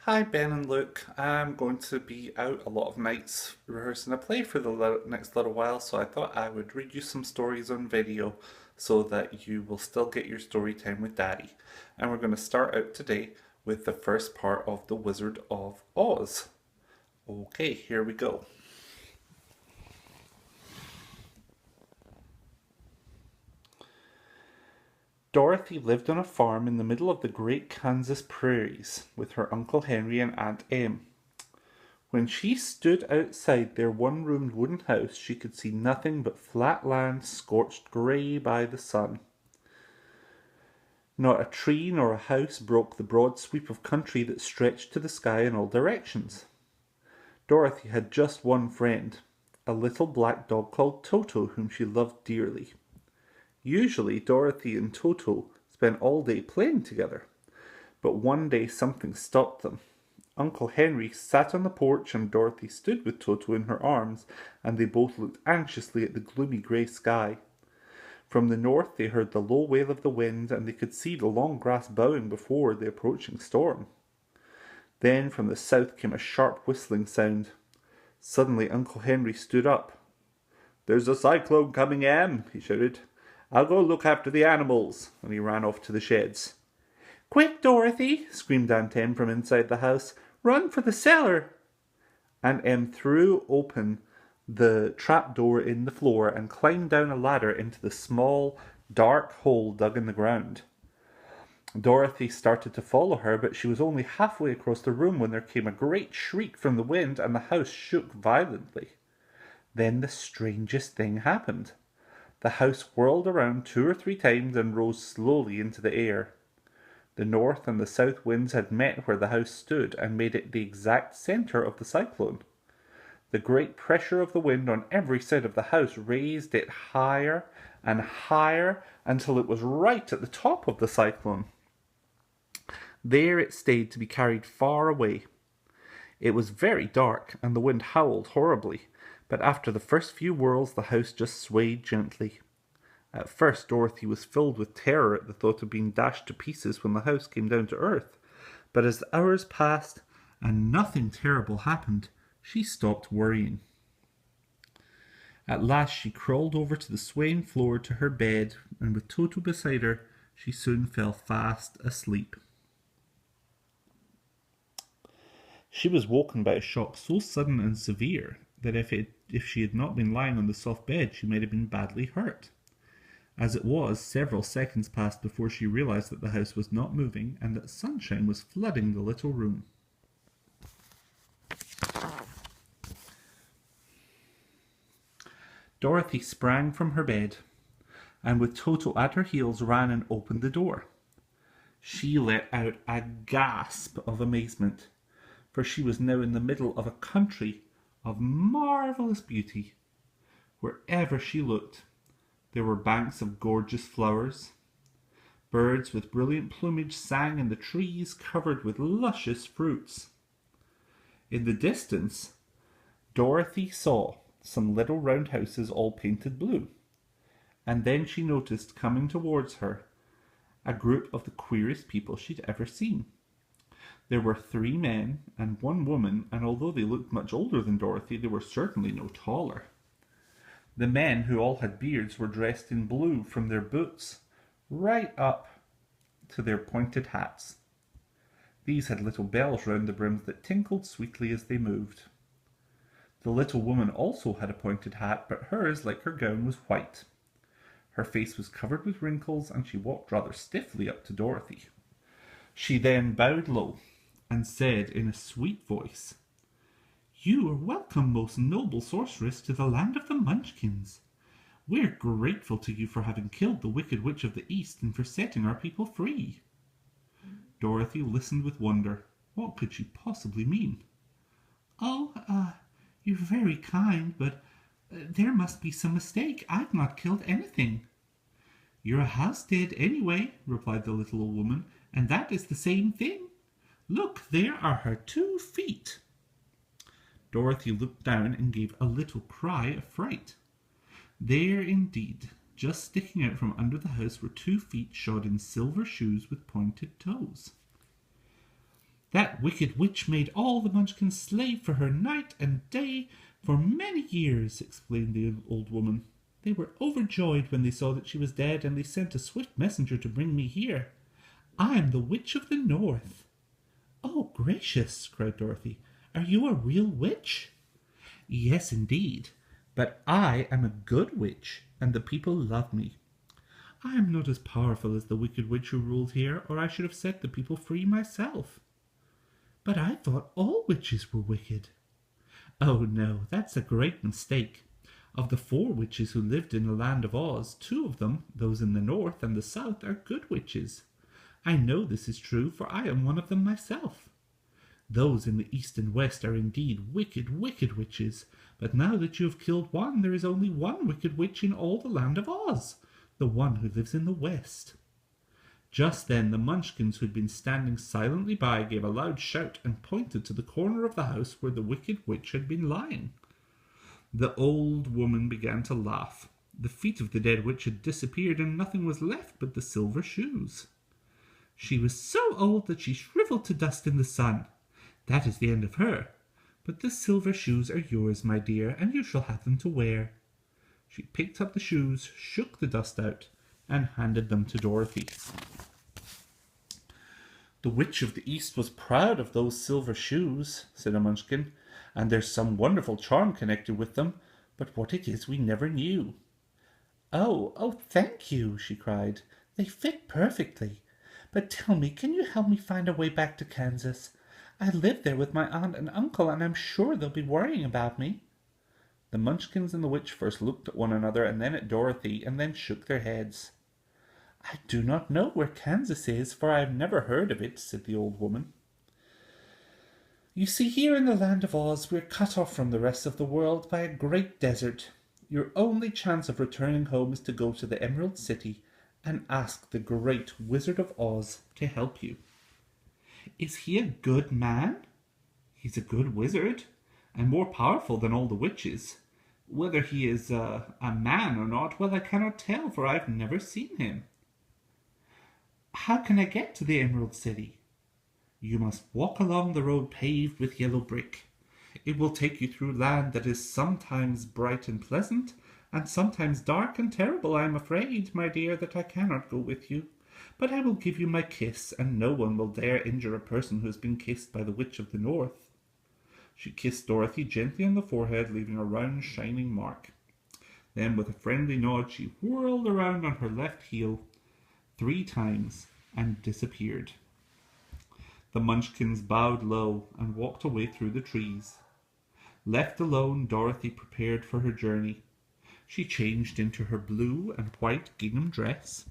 Hi Ben and Luke. I'm going to be out a lot of nights rehearsing a play for the next little while, so I thought I would read you some stories on video so that you will still get your story time with Daddy. And we're going to start out today with the first part of The Wizard of Oz. Okay, here we go. Dorothy lived on a farm in the middle of the great Kansas prairies with her Uncle Henry and Aunt Em. When she stood outside their one-roomed wooden house, she could see nothing but flat land scorched grey by the sun. Not a tree nor a house broke the broad sweep of country that stretched to the sky in all directions. Dorothy had just one friend, a little black dog called Toto, whom she loved dearly. Usually, Dorothy and Toto spent all day playing together, but one day something stopped them. Uncle Henry sat on the porch and Dorothy stood with Toto in her arms, and they both looked anxiously at the gloomy grey sky. From the north they heard the low wail of the wind, and they could see the long grass bowing before the approaching storm. Then from the south came a sharp whistling sound. Suddenly Uncle Henry stood up. "There's a cyclone coming, Em," he shouted. "I'll go look after the animals," and he ran off to the sheds. "Quick, Dorothy!" screamed Aunt Em from inside the house. "Run for the cellar!" Aunt Em threw open the trap door in the floor and climbed down a ladder into the small, dark hole dug in the ground. Dorothy started to follow her, but she was only halfway across the room when there came a great shriek from the wind and the house shook violently. Then the strangest thing happened. The house whirled around 2 or 3 times and rose slowly into the air. The north and the south winds had met where the house stood and made it the exact center of the cyclone. The great pressure of the wind on every side of the house raised it higher and higher until it was right at the top of the cyclone. There it stayed to be carried far away. It was very dark and the wind howled horribly, but after the first few whirls the house just swayed gently. At first Dorothy was filled with terror at the thought of being dashed to pieces when the house came down to earth, but as the hours passed and nothing terrible happened, she stopped worrying. At last she crawled over to the swaying floor to her bed, and with Toto beside her, she soon fell fast asleep. She was woken by a shock so sudden and severe that if she had not been lying on the soft bed, she might have been badly hurt. As it was, several seconds passed before she realized that the house was not moving and that sunshine was flooding the little room. Dorothy sprang from her bed, and with Toto at her heels ran and opened the door. She let out a gasp of amazement, for she was now in the middle of a country of marvelous beauty. Wherever she looked, there were banks of gorgeous flowers. Birds with brilliant plumage sang in the trees covered with luscious fruits. In the distance, Dorothy saw some little round houses all painted blue, and then she noticed coming towards her a group of the queerest people she'd ever seen. There were 3 men and 1 woman, and although they looked much older than Dorothy, they were certainly no taller. The men, who all had beards, were dressed in blue from their boots right up to their pointed hats. These had little bells round the brims that tinkled sweetly as they moved. The little woman also had a pointed hat, but hers, like her gown, was white. Her face was covered with wrinkles, and she walked rather stiffly up to Dorothy. She then bowed low and said in a sweet voice, "You are welcome, most noble sorceress, to the land of the Munchkins. We're grateful to you for having killed the Wicked Witch of the East and for setting our people free." Dorothy listened with wonder. What could she possibly mean? "Oh, you're very kind, but there must be some mistake. I've not killed anything." "You're a house dead anyway," replied the little old woman, "and that is the same thing. Look, there are her 2 feet." Dorothy looked down and gave a little cry of fright. There indeed, just sticking out from under the house, were 2 feet shod in silver shoes with pointed toes. That wicked witch made all the Munchkins slave for her night and day for many years, explained the old woman. They were overjoyed when they saw that she was dead, and they sent a swift messenger to bring me here. I am the Witch of the North. Oh, gracious, cried Dorothy. Are you a real witch? Yes, indeed. But I am a good witch, and the people love me. I am not as powerful as the wicked witch who ruled here, or I should have set the people free myself. But I thought all witches were wicked. Oh, no, that's a great mistake. Of the 4 witches who lived in the land of Oz, 2 of them, those in the north and the south, are good witches. I know this is true, for I am one of them myself. Those in the east and west are indeed wicked, wicked witches, but now that you have killed one, there is only one wicked witch in all the land of Oz, the one who lives in the west. Just then the Munchkins, who had been standing silently by, gave a loud shout and pointed to the corner of the house where the wicked witch had been lying. The old woman began to laugh. The feet of the dead witch had disappeared, and nothing was left but the silver shoes. She was so old that she shriveled to dust in the sun. That is the end of her. But the silver shoes are yours, my dear, and you shall have them to wear. She picked up the shoes, shook the dust out, and handed them to Dorothy. The Witch of the East was proud of those silver shoes, said a Munchkin, and there's some wonderful charm connected with them, but what it is we never knew. Oh, thank you, she cried. They fit perfectly. But tell me, can you help me find a way back to Kansas? I live there with my aunt and uncle, and I'm sure they'll be worrying about me. The Munchkins and the witch first looked at one another and then at Dorothy, and then shook their heads. I do not know where Kansas is, for I have never heard of it, said the old woman. You see, here in the land of Oz, we're cut off from the rest of the world by a great desert. Your only chance of returning home is to go to the Emerald City and ask the great Wizard of Oz to help you. Is he a good man? He's a good wizard, and more powerful than all the witches. Whether he is a man or not, well, I cannot tell, for I've never seen him. How can I get to the Emerald City? You must walk along the road paved with yellow brick. It will take you through land that is sometimes bright and pleasant, and sometimes dark and terrible. I am afraid, my dear, that I cannot go with you. But I will give you my kiss, and no one will dare injure a person who has been kissed by the Witch of the North. She kissed Dorothy gently on the forehead, leaving a round, shining mark. Then, with a friendly nod, she whirled around on her left heel 3 times and disappeared. The Munchkins bowed low and walked away through the trees. Left alone, Dorothy prepared for her journey. She changed into her blue and white gingham dress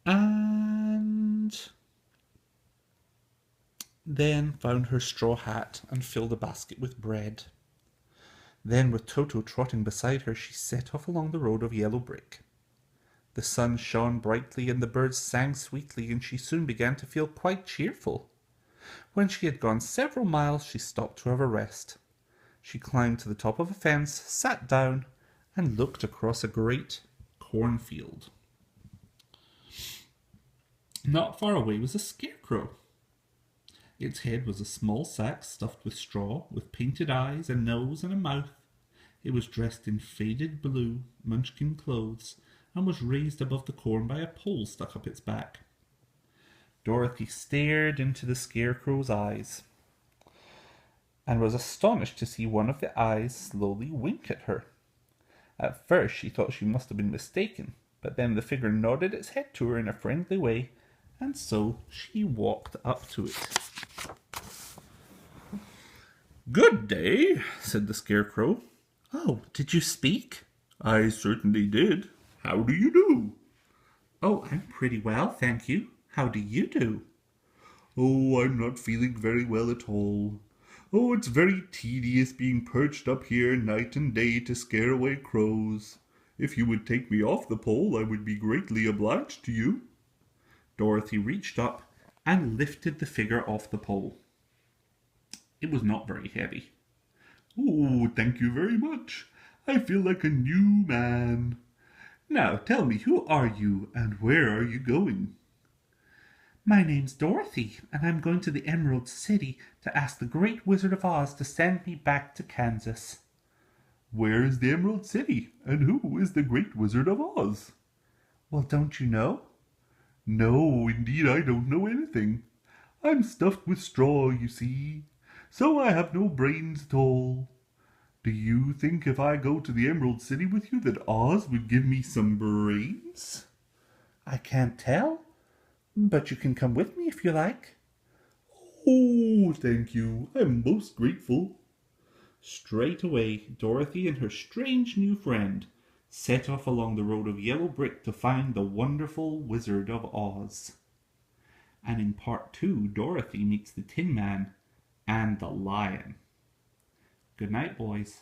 and then found her straw hat and filled a basket with bread. Then, with Toto trotting beside her, she set off along the road of yellow brick. The sun shone brightly and the birds sang sweetly, and she soon began to feel quite cheerful. When she had gone several miles, she stopped to have a rest. She climbed to the top of a fence, sat down, and looked across a great cornfield. Not far away was a scarecrow. Its head was a small sack stuffed with straw, with painted eyes, a nose, and a mouth. It was dressed in faded blue Munchkin clothes, and was raised above the corn by a pole stuck up its back. Dorothy stared into the scarecrow's eyes, and was astonished to see one of the eyes slowly wink at her. At first she thought she must have been mistaken, but then the figure nodded its head to her in a friendly way, and so she walked up to it. "Good day," said the Scarecrow. "Oh, did you speak?" "I certainly did. How do you do?" "Oh, I'm pretty well, thank you. How do you do?" "Oh, I'm not feeling very well at all. Oh, it's very tedious being perched up here night and day to scare away crows. If you would take me off the pole, I would be greatly obliged to you." Dorothy reached up and lifted the figure off the pole. It was not very heavy. "Oh, thank you very much. I feel like a new man. Now tell me, who are you and where are you going?" My name's Dorothy, and I'm going to the Emerald City to ask the Great Wizard of Oz to send me back to Kansas. Where is the Emerald City, and who is the Great Wizard of Oz? Well, don't you know? No, indeed I don't know anything. I'm stuffed with straw, you see, so I have no brains at all. Do you think if I go to the Emerald City with you that Oz would give me some brains? I can't tell, but you can come with me if you like. Oh, thank you. I'm most grateful. Straight away, Dorothy and her strange new friend set off along the road of yellow brick to find the wonderful Wizard of Oz. And in part 2, Dorothy meets the Tin Man and the Lion. Good night, boys.